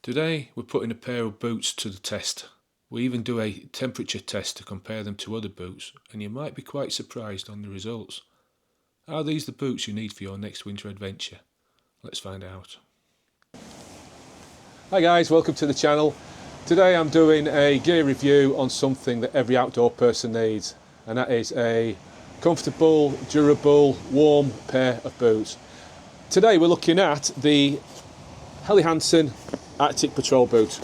Today we're putting a pair of boots to the test. We even do a temperature test to compare them to other boots, and you might be quite surprised on the results. Are these the boots you need for your next winter adventure? Let's find out. Hi guys, welcome to the channel. Today I'm doing a gear review on something that every outdoor person needs, and that is a comfortable, durable, warm pair of boots. Today we're looking at the Helly Hansen Arctic Patrol boot.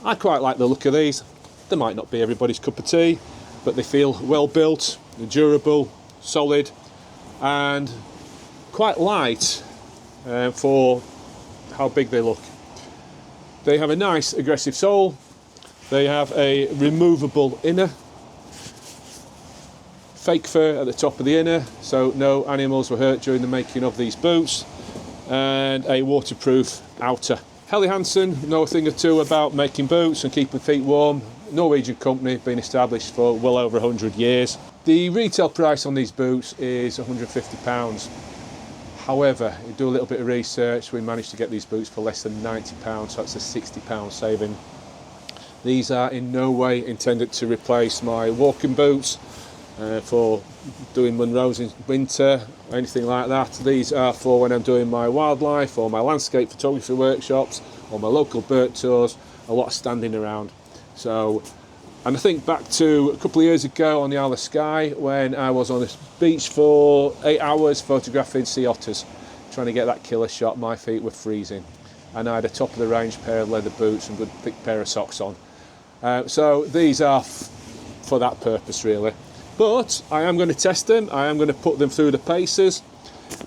I quite like the look of these. They might not be everybody's cup of tea, but they feel well built, they're durable, solid, and quite light for how big they look. They have a nice aggressive sole. They have a removable inner, fake fur at the top of the inner, so no animals were hurt during the making of these boots, and a waterproof outer. Helly Hansen know a thing or two about making boots and keeping feet warm. Norwegian company, been established for well over 100 years. The retail price on these boots is £150. However, you do a little bit of research, we managed to get these boots for less than £90, so that's a £60 saving. These are in no way intended to replace my walking boots for doing Munros in winter or anything like that. These are for when I'm doing my wildlife or my landscape photography workshops or my local bird tours, a lot of standing around. And I think back to a couple of years ago on the Isle of Skye when I was on this beach for 8 hours photographing sea otters, trying to get that killer shot. My feet were freezing and I had a top of the range pair of leather boots and a good thick pair of socks on. So these are for that purpose really. But I am going to test them, I am going to put them through the paces.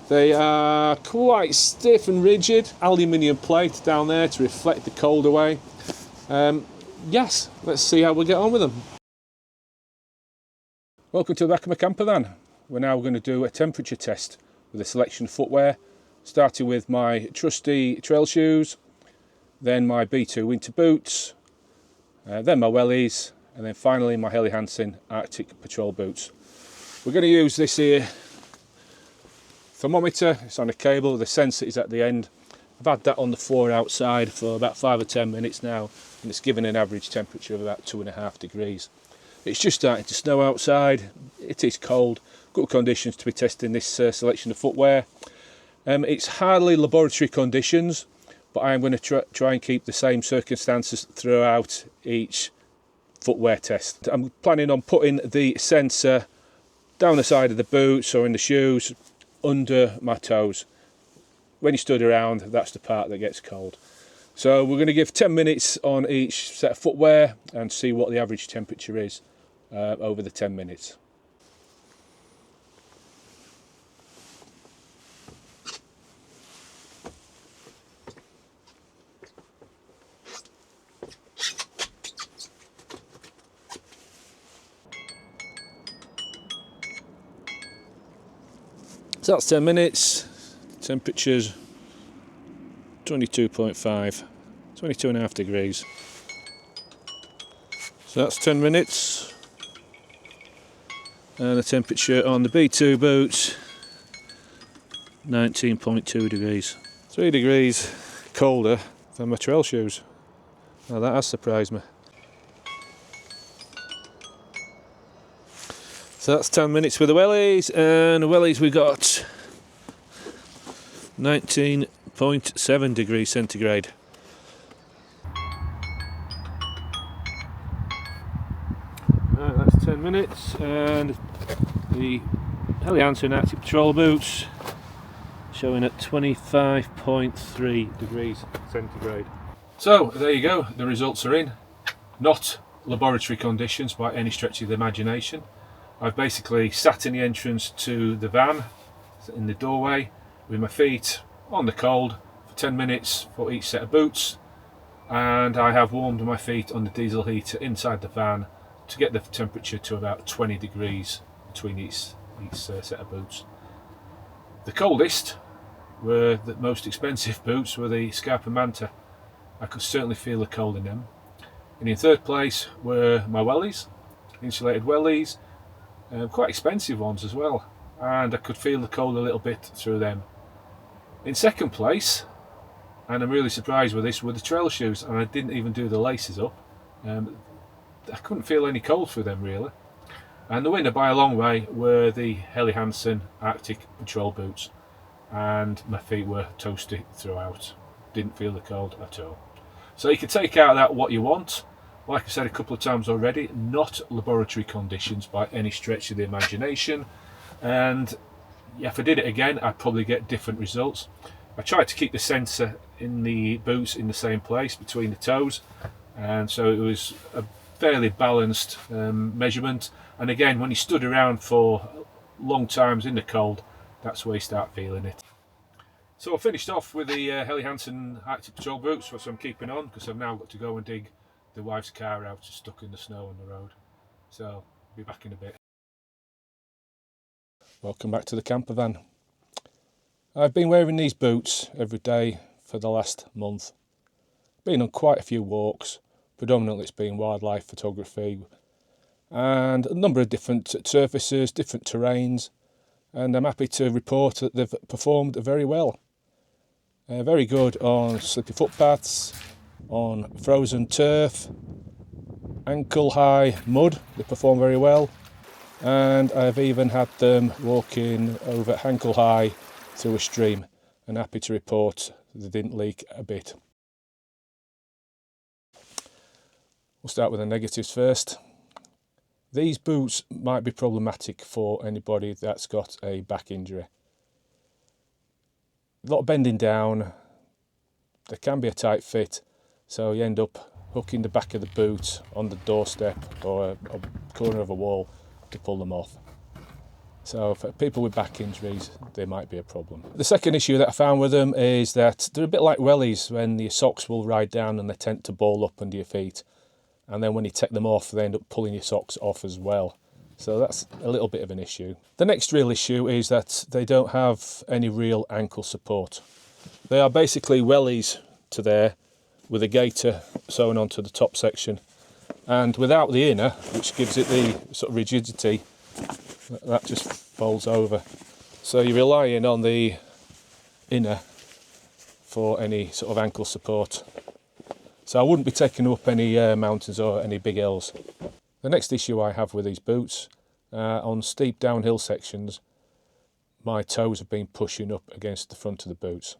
They are quite stiff and rigid, aluminium plate down there to reflect the cold away. Yes, let's see how we get on with them. Welcome to the back of my camper van. We're now going to do a temperature test with a selection of footwear, starting with my trusty trail shoes, then my B2 winter boots, then my wellies, and then finally my Helly Hansen Arctic Patrol boots. We're going to use this here thermometer. It's on a cable, the sensor is at the end. I've had that on the floor outside for about 5 or 10 minutes now, and it's giving an average temperature of about 2.5 degrees. It's just starting to snow outside, it is cold, good conditions to be testing this selection of footwear. It's hardly laboratory conditions, but I'm going to try and keep the same circumstances throughout each footwear test. I'm planning on putting the sensor down the side of the boots or in the shoes under my toes. When you stood around, that's the part that gets cold. So we're going to give 10 minutes on each set of footwear and see what the average temperature is over the 10 minutes. So that's 10 minutes. Temperature's 22.5, 22.5 degrees. So that's 10 minutes. And the temperature on the B2 boots, 19.2 degrees. 3 degrees colder than my trail shoes. Now that has surprised me. So that's 10 minutes with the wellies, and the wellies we got 19.7 degrees centigrade. That's 10 minutes, and the Helly Hansen Arctic Patrol boots showing at 25.3 degrees centigrade. So there you go, the results are in. Not laboratory conditions by any stretch of the imagination. I've basically sat in the entrance to the van, in the doorway, with my feet on the cold for 10 minutes for each set of boots, and I have warmed my feet on the diesel heater inside the van to get the temperature to about 20 degrees between each set of boots. The coldest were the most expensive boots, were the Scarpa Manta. I could certainly feel the cold in them. And in third place were my wellies, insulated wellies, quite expensive ones as well, and I could feel the cold a little bit through them. In second place And I'm really surprised with this with the trail shoes, and I didn't even do the laces up. I couldn't feel any cold through them really. And the winner by a long way were the Helly Hansen Arctic Patrol boots, and my feet were toasty throughout. Didn't feel the cold at all. So you can take out that what you want. Like I said a couple of times already, not laboratory conditions by any stretch of the imagination. And if I did it again, I'd probably get different results. I tried to keep the sensor in the boots in the same place between the toes, and so it was a fairly balanced measurement. And again, when you stood around for long times in the cold, that's where you start feeling it. So I finished off with the Helly Hansen Arctic Patrol boots, which I'm keeping on because I've now got to go and dig the wife's car out, it's stuck in the snow on the road. So I'll be back in a bit. Welcome back to the camper van. I've been wearing these boots every day for the last month. Been on quite a few walks, predominantly it's been wildlife photography and a number of different surfaces, different terrains, and I'm happy to report that they've performed very well. Very good on slippy footpaths, on frozen turf, ankle high mud, they perform very well, and I've even had them walking over ankle high through a stream, and happy to report they didn't leak a bit. We'll start with the negatives first. These boots might be problematic for anybody that's got a back injury. A lot of bending down, there can be a tight fit, so you end up hooking the back of the boot on the doorstep or a corner of a wall to pull them off. So for people with back injuries, they might be a problem. The second issue that I found with them is that they're a bit like wellies when your socks will ride down and they tend to ball up under your feet. And then when you take them off, they end up pulling your socks off as well. So that's a little bit of an issue. The next real issue is that they don't have any real ankle support. They are basically wellies to there with a gaiter sewn onto the top section. And without the inner, which gives it the sort of rigidity, that just folds over. So you're relying on the inner for any sort of ankle support. So I wouldn't be taking up any mountains or any big hills. The next issue I have with these boots, on steep downhill sections, my toes have been pushing up against the front of the boots.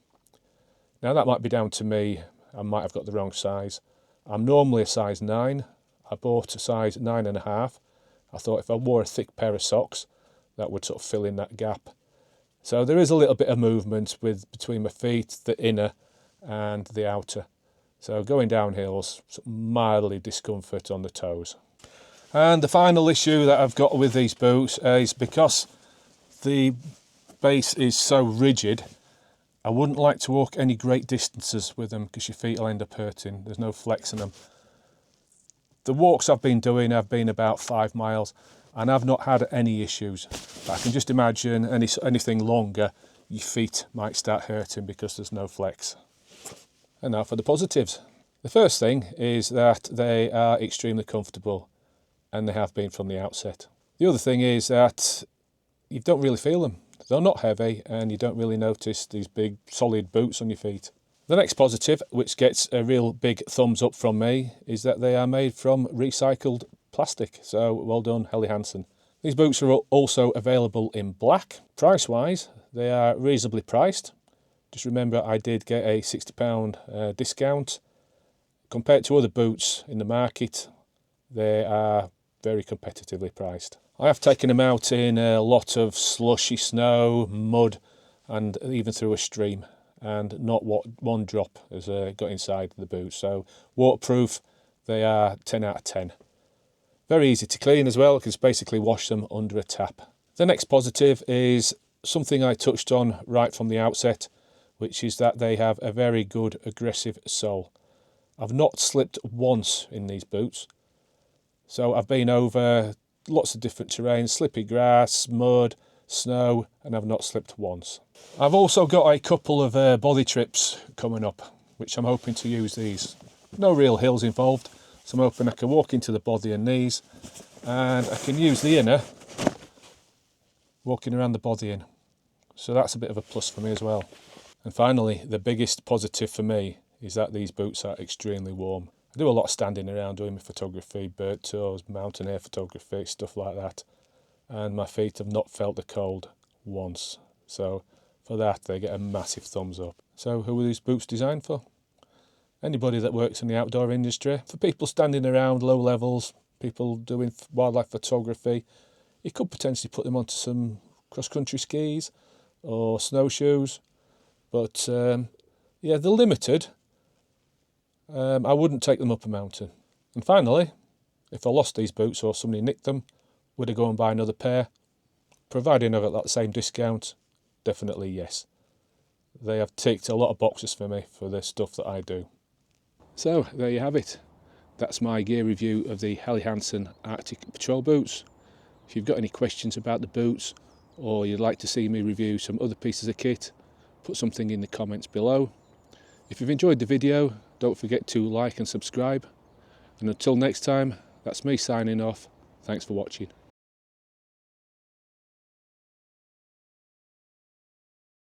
Now that might be down to me, I might have got the wrong size. I'm normally a size 9, I bought a size 9.5. I thought if I wore a thick pair of socks, that would sort of fill in that gap. So there is a little bit of movement between my feet, the inner and the outer. So going down hills, mildly discomfort on the toes. And the final issue that I've got with these boots is because the base is so rigid, I wouldn't like to walk any great distances with them because your feet will end up hurting. There's no flex in them. The walks I've been doing have been about 5 miles and I've not had any issues. But I can just imagine anything longer, your feet might start hurting because there's no flex. And now for the positives. The first thing is that they are extremely comfortable, and they have been from the outset. The other thing is that you don't really feel them. They're not heavy and you don't really notice these big solid boots on your feet. The next positive, which gets a real big thumbs up from me, is that they are made from recycled plastic. So well done, Helly Hansen. These boots are also available in black. Price-wise, they are reasonably priced. Just remember I did get a £60 discount. Compared to other boots in the market, they are very competitively priced. I have taken them out in a lot of slushy snow, mud, and even through a stream, and not one drop has got inside the boot. So waterproof, they are 10 out of 10. Very easy to clean as well, you can just basically wash them under a tap. The next positive is something I touched on right from the outset, which is that they have a very good aggressive sole. I've not slipped once in these boots. So I've been over lots of different terrains, slippy grass, mud, snow, and I've not slipped once. I've also got a couple of body trips coming up, which I'm hoping to use these. No real hills involved, so I'm hoping I can walk into the body and knees, and I can use the inner walking around the body in. So that's a bit of a plus for me as well. And finally, the biggest positive for me is that these boots are extremely warm. I do a lot of standing around doing my photography, bird tours, mountain air photography, stuff like that, and my feet have not felt the cold once. So for that, they get a massive thumbs up. So who are these boots designed for? Anybody that works in the outdoor industry. For people standing around low levels, people doing wildlife photography, you could potentially put them onto some cross-country skis or snowshoes. But yeah, they're limited. I wouldn't take them up a mountain. And finally, if I lost these boots or somebody nicked them, would I go and buy another pair? Providing I got that same discount, definitely yes. They have ticked a lot of boxes for me for the stuff that I do. So there you have it. That's my gear review of the Helly Hansen Arctic Patrol boots. If you've got any questions about the boots, or you'd like to see me review some other pieces of kit, put something in the comments below. If you've enjoyed the video, don't forget to like and subscribe. And until next time, that's me signing off. Thanks for watching.